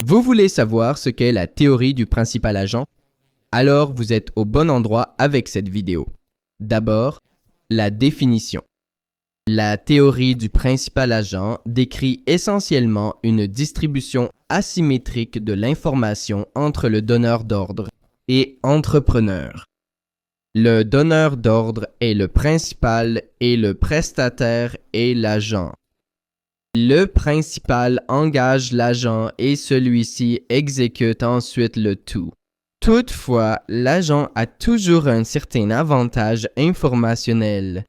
Vous voulez savoir ce qu'est la théorie du principal agent? Alors vous êtes au bon endroit avec cette vidéo. D'abord, la définition. La théorie du principal agent décrit essentiellement une distribution asymétrique de l'information entre le donneur d'ordre et entrepreneur. Le donneur d'ordre est le principal et le prestataire est l'agent. Le principal engage l'agent et celui-ci exécute ensuite le tout. Toutefois, l'agent a toujours un certain avantage informationnel.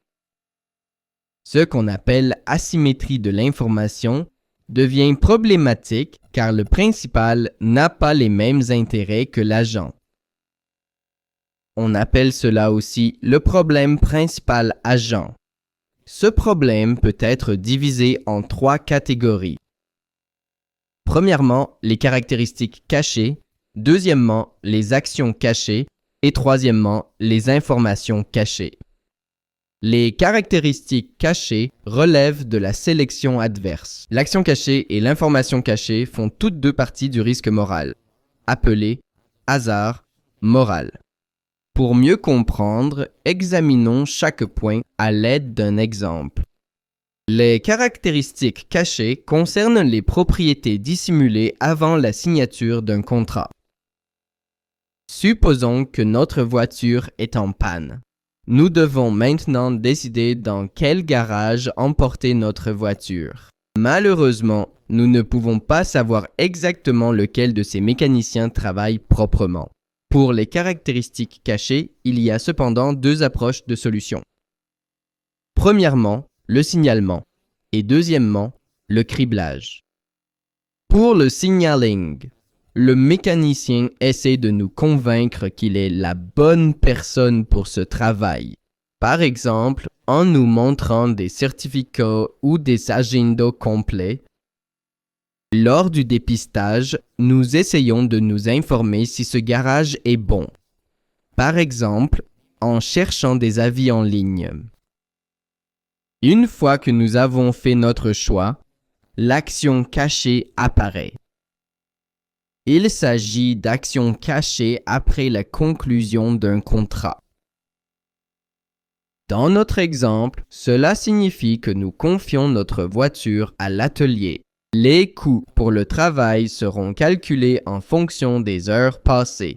Ce qu'on appelle asymétrie de l'information devient problématique car le principal n'a pas les mêmes intérêts que l'agent. On appelle cela aussi le problème principal-agent. Ce problème peut être divisé en 3 catégories. Premièrement, les caractéristiques cachées. Deuxièmement, les actions cachées. Et troisièmement, les informations cachées. Les caractéristiques cachées relèvent de la sélection adverse. L'action cachée et l'information cachée font toutes deux partie du risque moral, appelé hasard moral. Pour mieux comprendre, examinons chaque point à l'aide d'un exemple. Les caractéristiques cachées concernent les propriétés dissimulées avant la signature d'un contrat. Supposons que notre voiture est en panne. Nous devons maintenant décider dans quel garage emporter notre voiture. Malheureusement, nous ne pouvons pas savoir exactement lequel de ces mécaniciens travaille proprement. Pour les caractéristiques cachées, il y a cependant 2 approches de solution. Premièrement, le signalement et deuxièmement, le criblage. Pour le signaling, le mécanicien essaie de nous convaincre qu'il est la bonne personne pour ce travail. Par exemple, en nous montrant des certificats ou des agendas complets. Lors du dépistage, nous essayons de nous informer si ce garage est bon. Par exemple, en cherchant des avis en ligne. Une fois que nous avons fait notre choix, l'action cachée apparaît. Il s'agit d'actions cachées après la conclusion d'un contrat. Dans notre exemple, cela signifie que nous confions notre voiture à l'atelier. Les coûts pour le travail seront calculés en fonction des heures passées.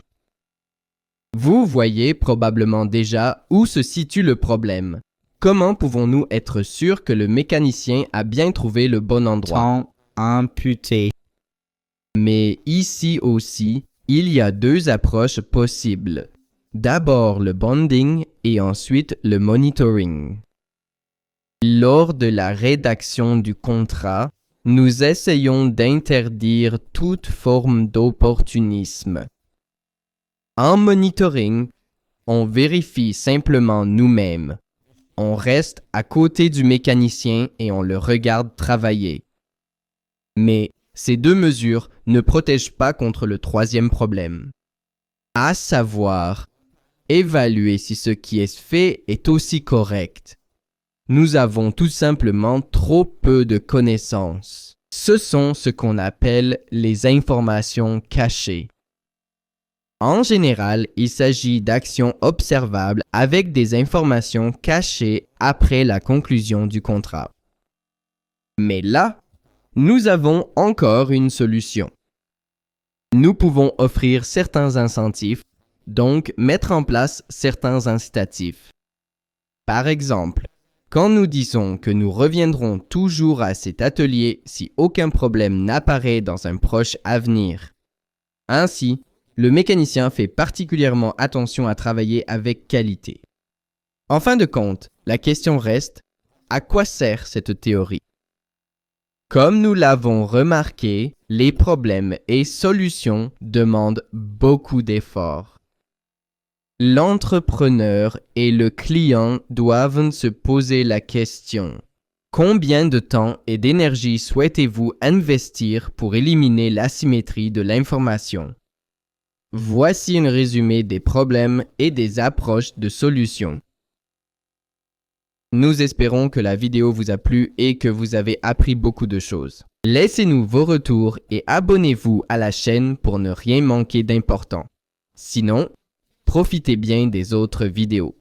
Vous voyez probablement déjà où se situe le problème. Comment pouvons-nous être sûrs que le mécanicien a bien trouvé le bon endroit? Temps imputé. Mais ici aussi, il y a 2 approches possibles. D'abord le bonding et ensuite le monitoring. Lors de la rédaction du contrat, nous essayons d'interdire toute forme d'opportunisme. En monitoring, on vérifie simplement nous-mêmes. On reste à côté du mécanicien et on le regarde travailler. Mais ces 2 mesures ne protègent pas contre le 3e problème, à savoir évaluer si ce qui est fait est aussi correct. Nous avons tout simplement trop peu de connaissances. Ce sont ce qu'on appelle les informations cachées. En général, il s'agit d'actions observables avec des informations cachées après la conclusion du contrat. Mais là, nous avons encore une solution. Nous pouvons offrir certains incentives, donc mettre en place certains incitatifs. Par exemple, quand nous disons que nous reviendrons toujours à cet atelier si aucun problème n'apparaît dans un proche avenir. Ainsi, le mécanicien fait particulièrement attention à travailler avec qualité. En fin de compte, la question reste, à quoi sert cette théorie? Comme nous l'avons remarqué, les problèmes et solutions demandent beaucoup d'efforts. L'entrepreneur et le client doivent se poser la question: combien de temps et d'énergie souhaitez-vous investir pour éliminer l'asymétrie de l'information? Voici un résumé des problèmes et des approches de solutions. Nous espérons que la vidéo vous a plu et que vous avez appris beaucoup de choses. Laissez-nous vos retours et abonnez-vous à la chaîne pour ne rien manquer d'important. Sinon, profitez bien des autres vidéos.